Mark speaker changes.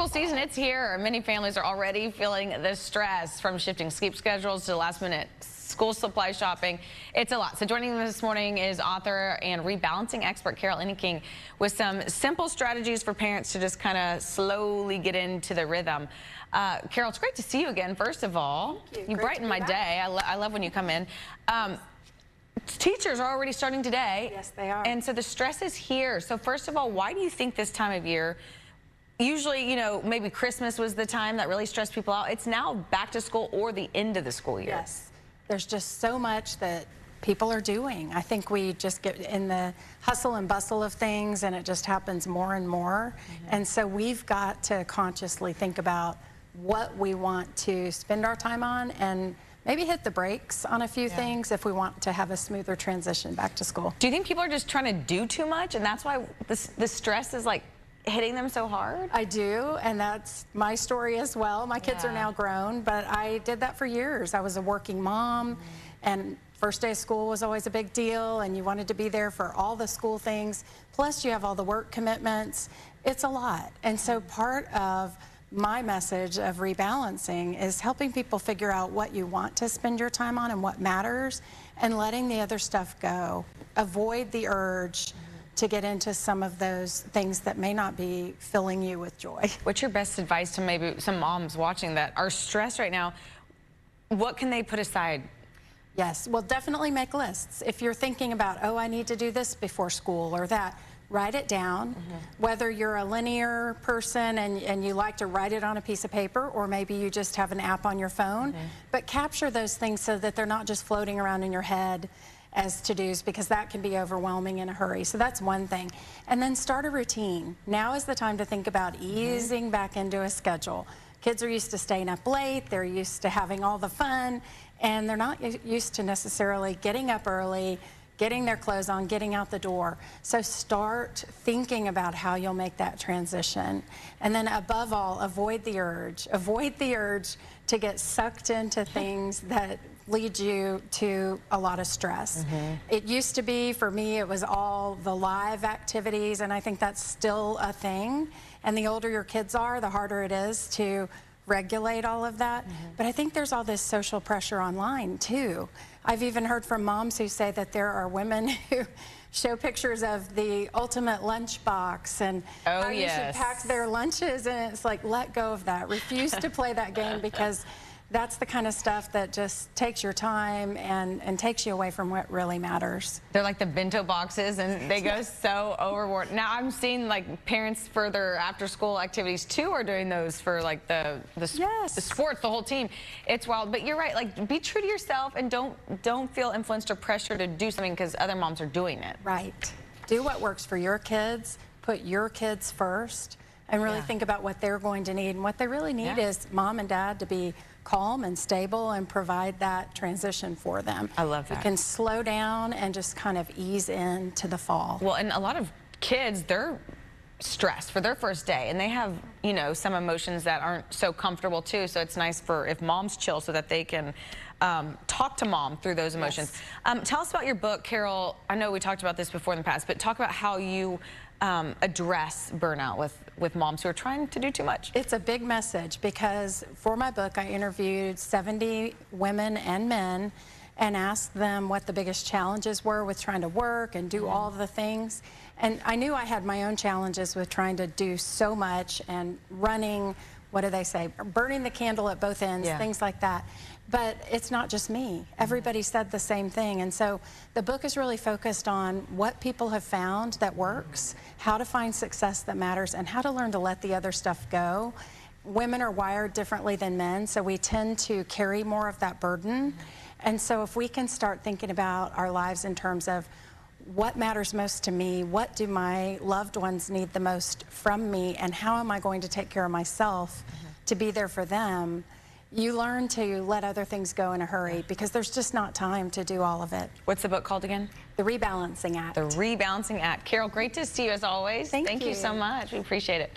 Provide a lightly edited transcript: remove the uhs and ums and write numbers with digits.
Speaker 1: school season, it's here. Many families are already feeling the stress from shifting sleep schedules to last-minute school supply shopping. It's a lot. So joining me this morning is author and rebalancing expert Carol Enneking with some simple strategies for parents to just kind of slowly get into the rhythm. Carol, it's great to see you again, first of all. You brighten my day. I love when you come in. Teachers are already starting today.
Speaker 2: Yes, they are.
Speaker 1: And so the stress is here. So first of all, why do you think this time of year, usually, you know, maybe Christmas was the time that really stressed people out. It's now back to school or the end of the school year.
Speaker 2: Yes. There's just so much that people are doing. I think we just get in the hustle and bustle of things, and it just happens more and more. And so we've got to consciously think about what we want to spend our time on and maybe hit the brakes on a few things if we want to have a smoother transition back to school.
Speaker 1: Do you think people are just trying to do too much, and that's why the stress is like hitting them so hard?
Speaker 2: I do, and that's my story as well. My kids are now grown, but I did that for years. I was a working mom, and first day of school was always a big deal, and you wanted to be there for all the school things. Plus, you have all the work commitments. It's a lot. And so part of my message of rebalancing is helping people figure out what you want to spend your time on and what matters, and letting the other stuff go. Avoid the urge to get into some of those things that may not be filling you with joy.
Speaker 1: What's your best advice to maybe some moms watching that are stressed right now? What can they put aside?
Speaker 2: Yes, well, definitely make lists. If you're thinking about, oh, I need to do this before school or that, write it down. Whether you're a linear person and you like to write it on a piece of paper, or maybe you just have an app on your phone, but capture those things so that they're not just floating around in your head as to-dos, because that can be overwhelming in a hurry. So that's one thing. And then start a routine. Now is the time to think about easing back into a schedule. Kids are used to staying up late, they're used to having all the fun, and they're not used to necessarily getting up early, getting their clothes on, getting out the door. So start thinking about how you'll make that transition. And then above all, avoid the urge. Avoid the urge to get sucked into things that lead you to a lot of stress. It used to be, for me, it was all the live activities, and I think that's still a thing. And the older your kids are, the harder it is to regulate all of that. But I think there's all this social pressure online too. I've even heard from moms who say that there are women who show pictures of the ultimate lunch box and how you should pack their lunches, and it's like, let go of that. Refuse to play that game, because that's the kind of stuff that just takes your time and takes you away from what really matters.
Speaker 1: They're like the bento boxes, and they go so overboard. Now I'm seeing like parents for their after-school activities too are doing those for like the sports, the whole team. It's wild, but you're right. Like, be true to yourself and don't feel influenced or pressure to do something because other moms are doing it.
Speaker 2: Right. Do what works for your kids. Put your kids first, and really think about what they're going to need. And what they really need is mom and dad to be calm and stable and provide that transition for them.
Speaker 1: I love that.
Speaker 2: You can slow down and just kind of ease into the fall.
Speaker 1: Well, and a lot of kids, they're stressed for their first day, and they have, you know, some emotions that aren't so comfortable too. So it's nice for if moms chill so that they can talk to mom through those emotions. Tell us about your book, Carol. I know we talked about this before in the past, but talk about how you address burnout with moms who are trying to do too much.
Speaker 2: It's a big message, because for my book I interviewed 70 women and men and asked them what the biggest challenges were with trying to work and do all of the things. And I knew I had my own challenges with trying to do so much and running, what do they say, burning the candle at both ends, things like that. But it's not just me. Everybody said the same thing. And so the book is really focused on what people have found that works, how to find success that matters, and how to learn to let the other stuff go. Women are wired differently than men, so we tend to carry more of that burden. And so if we can start thinking about our lives in terms of what matters most to me, what do my loved ones need the most from me, and how am I going to take care of myself to be there for them, you learn to let other things go in a hurry, because there's just not time to do all of it.
Speaker 1: What's the book called again?
Speaker 2: The Rebalancing Act.
Speaker 1: The Rebalancing Act. Carol, great to see you as always.
Speaker 2: Thank you
Speaker 1: so much. We appreciate it.